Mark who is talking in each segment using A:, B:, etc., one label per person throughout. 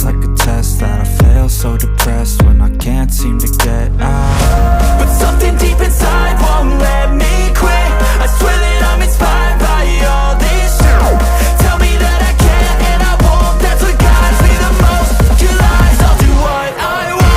A: feels like a test that I fail, so depressed when I can't seem to get out. But something deep inside won't let me quit. I swear that I'm inspired by all this shit. Tell me that I can't and I won't. That's what guides me the most. Your lies, I'll do what I want.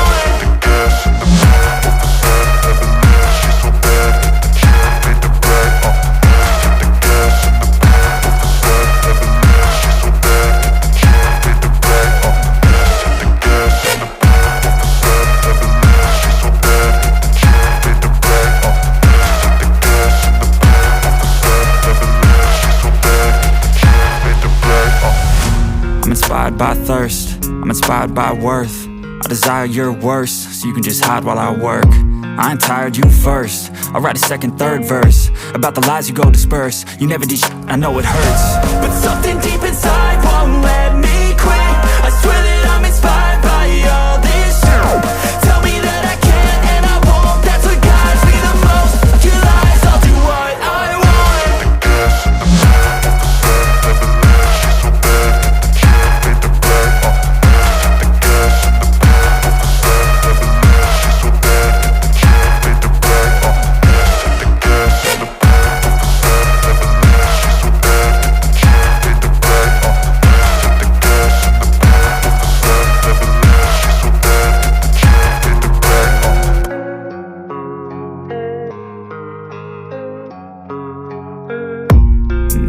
A: Inspired by thirst, I'm inspired by worth. I desire your worst, so you can just hide while I work. I ain't tired, you first. I'll write a second, third verse about the lies you go disperse. You never did shit, I know it hurts. But something deep inside won't let me quit. I swear that I'm inspired by all this shit. Tell me that I can't and I won't. That's what guides me the most. Your lies, I'll do what I want.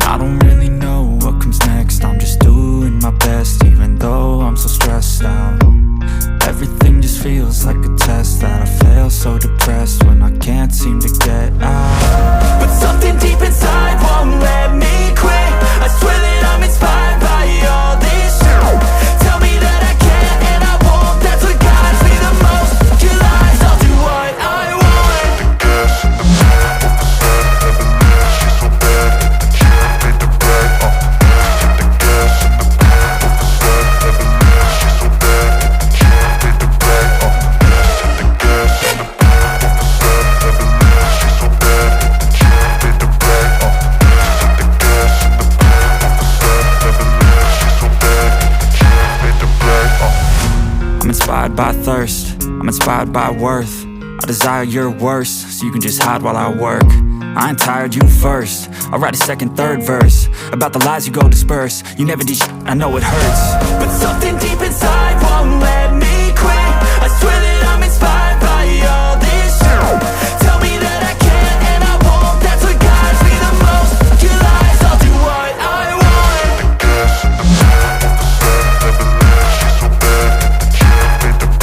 A: I don't really know what comes next. I'm just doing my best, even though I'm so stressed out. Everything just feels like a test that I fail, so depressed when I can't seem to get out. But something deep inside won't let me quit. I swear that I'm inspired by all this shit. Tell me that I can't and I won't. That's what guides me the most. Your lies, I'll do what I want. I'm inspired by thirst, I'm inspired by worth. I desire your worst, so you can just hide while I work. I ain't tired, you first. I'll write a second, third verse about the lies you go disperse. You never did shit, I know it hurts. But something deep inside